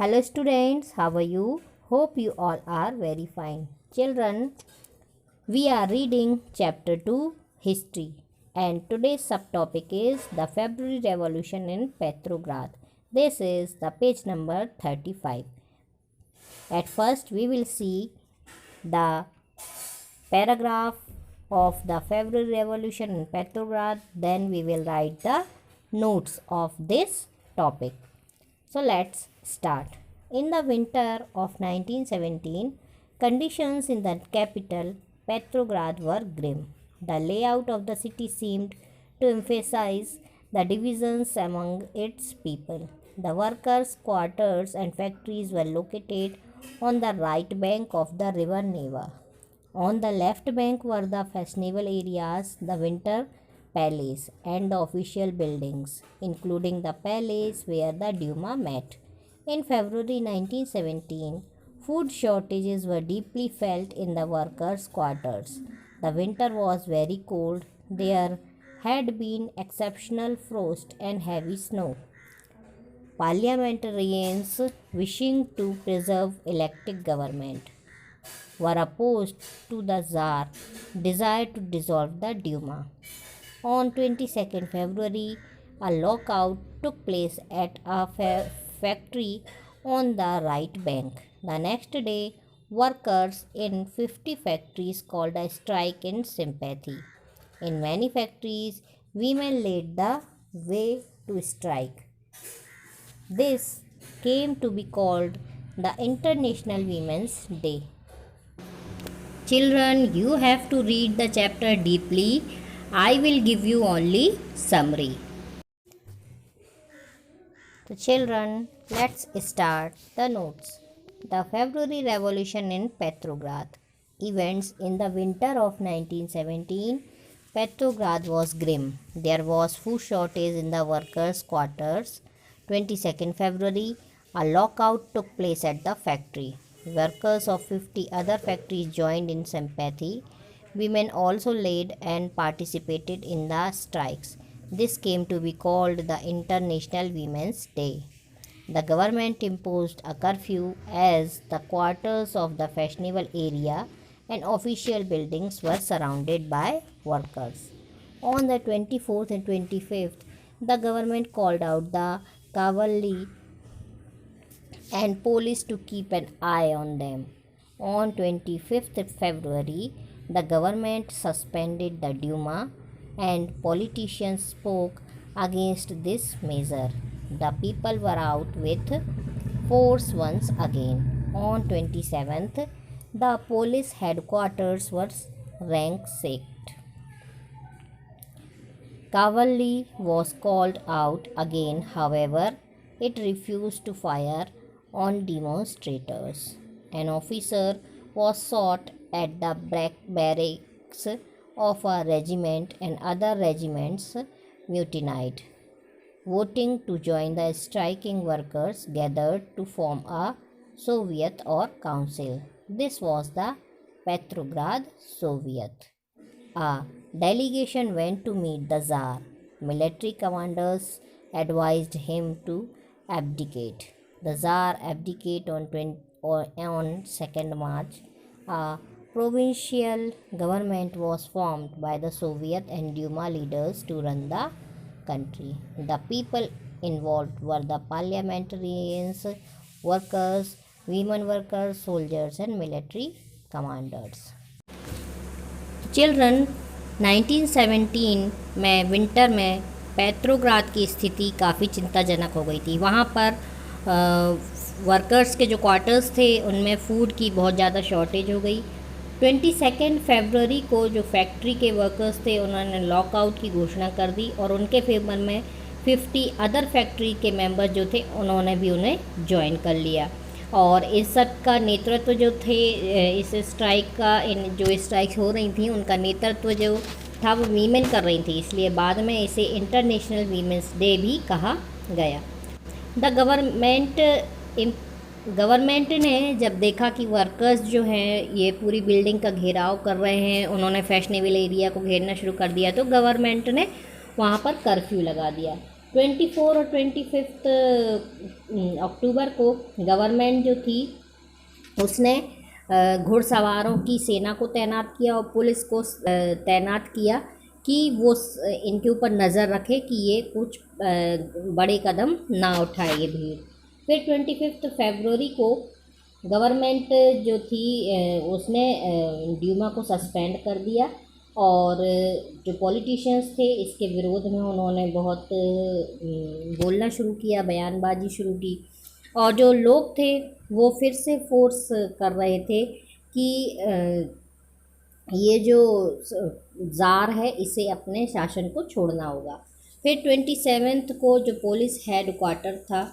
Hello students, how are you? Hope you all are very fine. Children, we are reading chapter 2 History, and today's subtopic is the February Revolution in Petrograd. This is the page number 35. At first we will see the paragraph of the February Revolution in Petrograd, then we will write the notes of this topic. So let's start. In the winter of 1917, conditions in the capital, Petrograd, were grim. The layout of the city seemed to emphasize the divisions among its people. The workers' quarters and factories were located on the right bank of the river Neva. On the left bank were the fashionable areas, the Winter Palace, and the official buildings, including the palace where the Duma met. In February 1917, food shortages were deeply felt in the workers' quarters. The winter was very cold. There had been exceptional frost and heavy snow. Parliamentarians, wishing to preserve elected government, were opposed to the Tsar, desired to dissolve the Duma. On 22nd February, a lockout took place at a factory on the right bank. The next day, workers in 50 factories called a strike in sympathy. In many factories, women led the way to strike. This came to be called the International Women's Day. Children, you have to read the chapter deeply. I will give you only summary. So children, let's start the notes. The February Revolution in Petrograd. Events in the winter of 1917. Petrograd was grim. There was food shortage in the workers' quarters. 22nd February, a lockout took place at the factory. Workers of 50 other factories joined in sympathy. Women also led and participated in the strikes. This came to be called the International Women's Day. The government imposed a curfew as the quarters of the fashionable area and official buildings were surrounded by workers. On the 24th and 25th, the government called out the cavalry and police to keep an eye on them. On 25th February, the government suspended the Duma and politicians spoke against this measure. The people were out with force once again. On 27th, the police headquarters were ransacked. Cavalry was called out again, however, it refused to fire on demonstrators. An officer was shot at the barracks of a regiment and other regiments mutinied. Voting to join the striking workers gathered to form a Soviet or council. This was the Petrograd Soviet. A delegation went to meet the Tsar. Military commanders advised him to abdicate. The Tsar abdicated on 2nd March. A provincial government was formed by the Soviet and Duma leaders to run the country. The people involved were the parliamentarians, workers, women workers, soldiers, and military commanders. Children 1917 में winter में Petrograd की स्थिति काफ़ी चिंताजनक हो गई थी। वहाँ पर वर्कर्स के जो क्वार्टर्स थे उनमें फूड की बहुत ज़्यादा शॉर्टेज हो गई। 22 फरवरी को जो फैक्ट्री के वर्कर्स थे उन्होंने लॉकआउट की घोषणा कर दी और उनके फेवर में 50 अदर फैक्ट्री के मेंबर जो थे उन्होंने भी उन्हें ज्वाइन कर लिया। और इस सब का नेतृत्व जो थे इस स्ट्राइक का जो स्ट्राइक्स हो रही थी उनका नेतृत्व जो था वो वीमेन कर रही थी, इसलिए बाद में इसे इंटरनेशनल वीमेंस डे भी कहा गया। द गवर्नमेंट ने जब देखा कि वर्कर्स जो हैं ये पूरी बिल्डिंग का घेराव कर रहे हैं, उन्होंने फैशनेबल एरिया को घेरना शुरू कर दिया, तो गवर्नमेंट ने वहाँ पर कर्फ्यू लगा दिया 24 और 25 अक्टूबर को गवर्नमेंट जो थी उसने घुड़सवारों की सेना को तैनात किया और पुलिस को तैनात किया कि वो इनके ऊपर नज़र रखे कि ये कुछ बड़े कदम ना उठाए ये भीड़। फिर 25 फरवरी को गवर्नमेंट जो थी उसने ड्यूमा को सस्पेंड कर दिया और जो पॉलिटिशियंस थे इसके विरोध में उन्होंने बहुत बोलना शुरू किया, बयानबाजी शुरू की और जो लोग थे वो फिर से फोर्स कर रहे थे कि ये जो ज़ार है इसे अपने शासन को छोड़ना होगा। फिर 27 को जो पुलिस हेड क्वार्टर था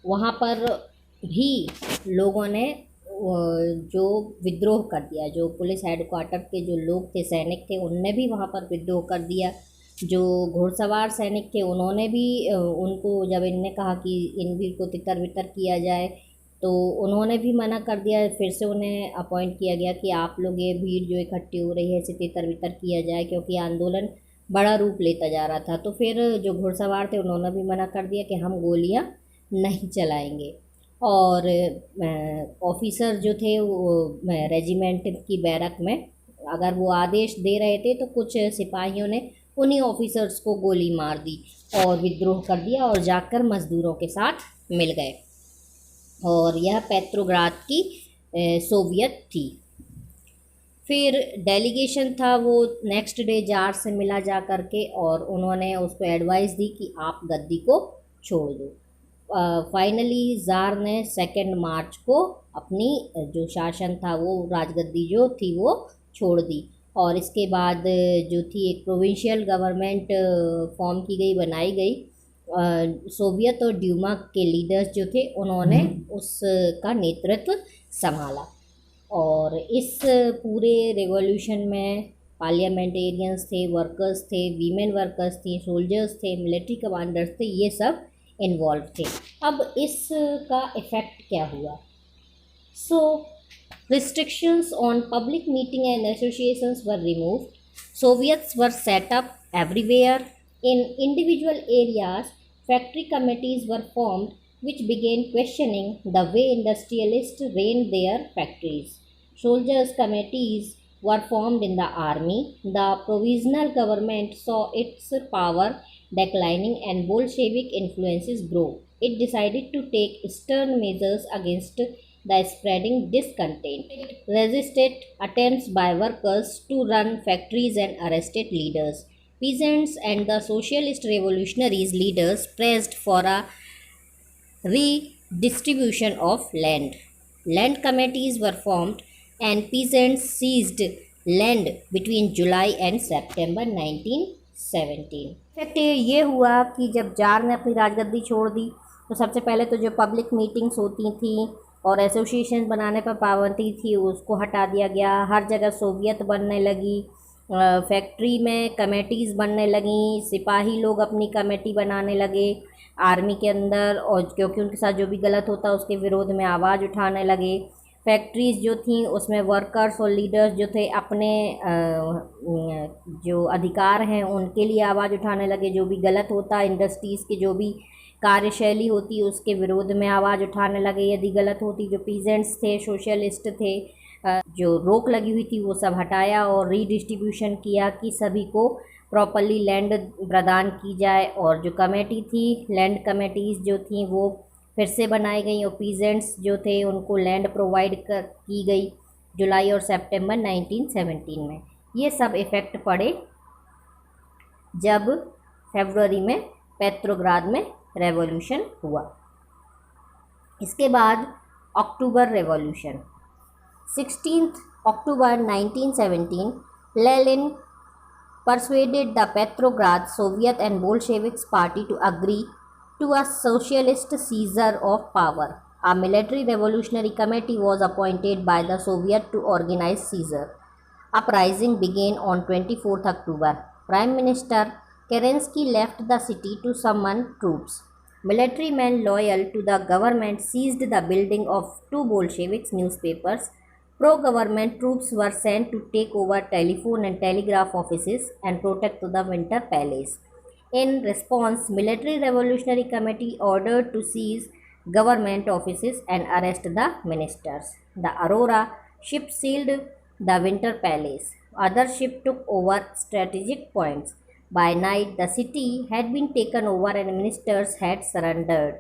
वहाँ पर भी लोगों ने जो विद्रोह कर दिया। जो पुलिस हेड क्वार्टर के जो लोग थे, सैनिक थे, उनने भी वहाँ पर विद्रोह कर दिया। जो घुड़सवार सैनिक थे उन्होंने भी उनको जब इनने कहा कि इन भीड़ को तितर बितर किया जाए तो उन्होंने भी मना कर दिया। फिर से उन्हें अपॉइंट किया गया कि आप लोग ये भीड़ जो इकट्ठी हो रही है इसे तितर बितर किया जाए, क्योंकि आंदोलन बड़ा रूप लेता जा रहा था। तो फिर जो घुड़सवार थे उन्होंने भी मना कर दिया कि हम गोलियां नहीं चलाएंगे। और ऑफिसर जो थे वो रेजिमेंट की बैरक में अगर वो आदेश दे रहे थे तो कुछ सिपाहियों ने उन्हीं ऑफिसर्स को गोली मार दी और विद्रोह कर दिया और जाकर मज़दूरों के साथ मिल गए। और यह पेट्रोग्राद की सोवियत थी। फिर डेलीगेशन था वो नेक्स्ट डे जार से मिला जा कर के और उन्होंने उसको एडवाइस दी कि आप गद्दी को छोड़ दो। फाइनली ज़ार ने 2 मार्च को अपनी जो शासन था वो राजगद्दी जो थी वो छोड़ दी और इसके बाद जो थी एक प्रोविंशियल गवर्नमेंट फॉर्म की गई, बनाई गई। सोवियत और ड्यूमा के लीडर्स जो थे उन्होंने उसका नेतृत्व संभाला और इस पूरे रेवोल्यूशन में पार्लियामेंटेरियंस थे, वर्कर्स थे, वीमेन वर्कर्स थी, सोल्जर्स थे, मिलिट्री कमांडर्स थे, ये सब इन्वॉल्व थे। अब इसका इफ़ेक्ट क्या हुआ? सो restrictions on public meeting and associations were removed. Soviets were set up everywhere. In individual areas, factory committees were formed which began questioning the way industrialists ran their factories. Soldiers' committees were formed in the army. The provisional government saw its power declining and Bolshevik influences grow. It decided to take stern measures against the spreading discontent. It resisted attempts by workers to run factories and arrested leaders. Peasants and the socialist revolutionaries leaders pressed for a redistribution of land. Land committees were formed and peasants seized land between July and September 1917. Effect ये हुआ कि जब jar ने अपनी राजगद्दी छोड़ दी तो सबसे पहले तो जो पब्लिक मीटिंग्स होती थी और एसोसिएशन बनाने पर पाबंदी थी उसको हटा दिया गया। हर जगह सोवियत बनने लगी, फैक्ट्री में कमेटीज़ बनने लगीं, सिपाही लोग अपनी कमेटी बनाने लगे आर्मी के अंदर और क्योंकि उनके साथ जो भी गलत होता उसके विरोध में आवाज़ उठाने लगे। फैक्ट्रीज़ जो थी उसमें वर्कर्स और लीडर्स जो थे अपने जो अधिकार हैं उनके लिए आवाज़ उठाने लगे। जो भी गलत होता इंडस्ट्रीज़ की जो भी कार्यशैली होती उसके विरोध में आवाज़ उठाने लगे यदि गलत होती। जो पीजेंट्स थे, सोशलिस्ट थे, जो रोक लगी हुई थी वो सब हटाया और रीडिस्ट्रीब्यूशन किया कि सभी को प्रॉपरली लैंड प्रदान की जाए। और जो कमेटी थी, लैंड कमेटीज़ जो थी वो फिर से बनाई गई और पीजेंट्स जो थे उनको लैंड प्रोवाइड की गई जुलाई और सितंबर 1917 में। ये सब इफ़ेक्ट पड़े जब फरवरी में पेट्रोग्राद में रेवोल्यूशन हुआ। इसके बाद अक्टूबर revolution 16 October 1917, Lenin persuaded the Petrograd Soviet and Bolsheviks party to agree to a socialist seizure of power. A military revolutionary committee was appointed by the Soviet to organize seizure. Uprising began on 24 October. Prime Minister Kerensky left the city to summon troops. Military men loyal to the government seized the building of 2 Bolshevik newspapers. Pro-government troops were sent to take over telephone and telegraph offices and protect the Winter Palace. In response, Military Revolutionary Committee ordered to seize government offices and arrest the ministers. The Aurora ship sailed the Winter Palace. Other ships took over strategic points. By night, the city had been taken over and ministers had surrendered.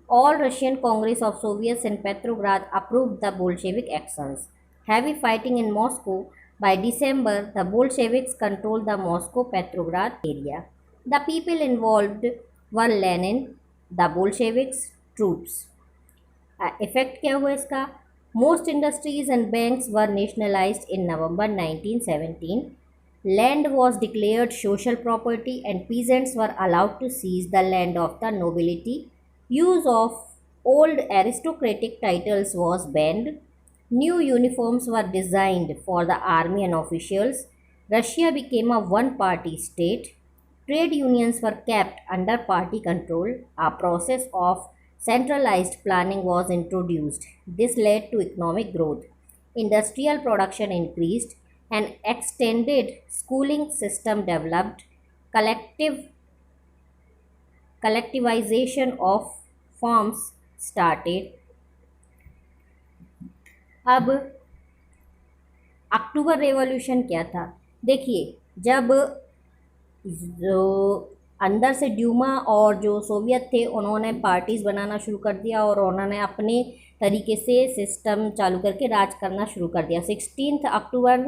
All Russian Congress of Soviets in Petrograd approved the Bolshevik actions. Heavy fighting in Moscow. By December, the Bolsheviks controlled the Moscow-Petrograd area. The people involved were Lenin, the Bolsheviks, troops. Effect क्या हुआ इसका? Most industries and banks were nationalized in November 1917. Land was declared social property and peasants were allowed to seize the land of the nobility. Use of old aristocratic titles was banned. New uniforms were designed for the army and officials. Russia became a one-party state. Trade unions were kept under party control. A process of centralized planning was introduced. This led to economic growth. Industrial production increased. An extended schooling system developed. Collectivization of farms started. अब अक्टूबर revolution क्या था? देखिए, जब जो अंदर से Dumas और जो सोवियत थे उन्होंने पार्टीज़ बनाना शुरू कर दिया और उन्होंने अपने तरीके से सिस्टम चालू करके राज करना शुरू कर दिया। 16 अक्टूबर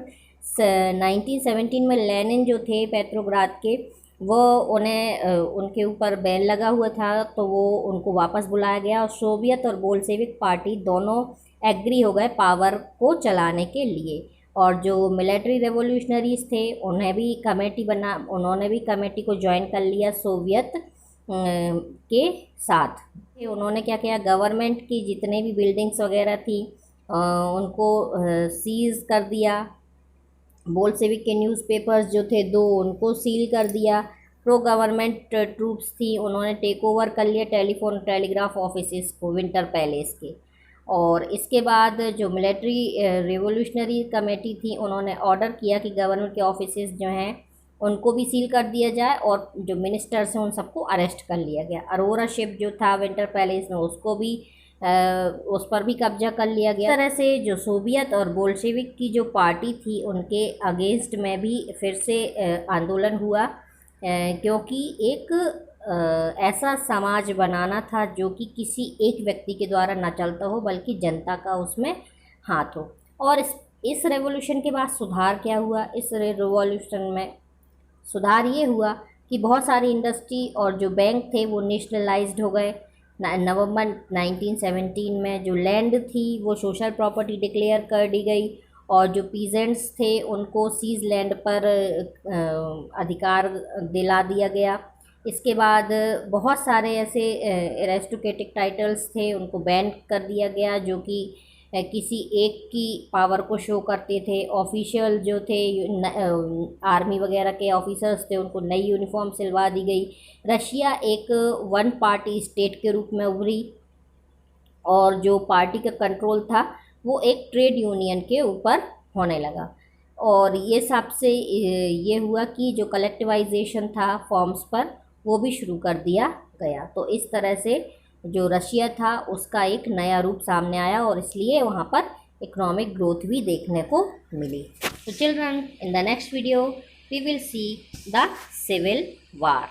1917 में लेनिन जो थे पेट्रोग्राद के, वो उन्हें उनके ऊपर बैन लगा हुआ था, तो वो उनको वापस बुलाया गया और सोवियत और बोल्शेविक पार्टी दोनों एग्री हो गए पावर को चलाने के लिए। और जो मिलिट्री रेवोल्यूशनरीज थे उन्होंने भी कमेटी को ज्वाइन कर लिया सोवियत के साथ। उन्होंने क्या किया, गवर्नमेंट की जितने भी बिल्डिंग्स वगैरह थी उनको सीज कर दिया। बोल्शेविक के न्यूज़पेपर्स जो थे 2 उनको सील कर दिया। प्रो गवर्नमेंट ट्रूप्स थी उन्होंने टेक ओवर कर लिया टेलीफोन टेलीग्राफ ऑफिसेस को विंटर पैलेस के। और इसके बाद जो मिलिट्री रिवोल्यूशनरी कमेटी थी उन्होंने ऑर्डर किया कि गवर्नमेंट के ऑफिसेस जो हैं उनको भी सील कर दिया जाए और जो मिनिस्टर्स हैं उन सबको अरेस्ट कर लिया गया। अरोरा शिप जो था विंटर पैलेस में उसको भी उस पर भी कब्जा कर लिया गया। इस तरह से जो सोवियत और बोल्शेविक की जो पार्टी थी उनके अगेंस्ट में भी फिर से आंदोलन हुआ, क्योंकि एक ऐसा समाज बनाना था जो कि किसी एक व्यक्ति के द्वारा न चलता हो बल्कि जनता का उसमें हाथ हो। और इस रेवोल्यूशन के बाद सुधार क्या हुआ? इस रेवोल्यूशन में सुधार ये हुआ कि बहुत सारी इंडस्ट्री और जो बैंक थे वो नेशनलाइज्ड हो गए। नवंबर 1917 में जो लैंड थी वो सोशल प्रॉपर्टी डिक्लेयर कर दी गई और जो पीजेंट्स थे उनको सीज लैंड पर अधिकार दिला दिया गया। इसके बाद बहुत सारे ऐसे एरिस्टोक्रेटिक टाइटल्स थे उनको बैन कर दिया गया जो कि किसी एक की पावर को शो करते थे। ऑफिशियल जो थे आर्मी वगैरह के ऑफिसर्स थे उनको नई यूनिफॉर्म सिलवा दी गई। रशिया एक वन पार्टी स्टेट के रूप में उभरी और जो पार्टी का कंट्रोल था वो एक ट्रेड यूनियन के ऊपर होने लगा। और ये सबसे ये हुआ कि जो कलेक्टिवाइजेशन था फॉर्म्स पर वो भी शुरू कर दिया गया। तो इस तरह से जो रशिया था उसका एक नया रूप सामने आया और इसलिए वहाँ पर इकोनॉमिक ग्रोथ भी देखने को मिली। तो children, in the next video we will see the civil war.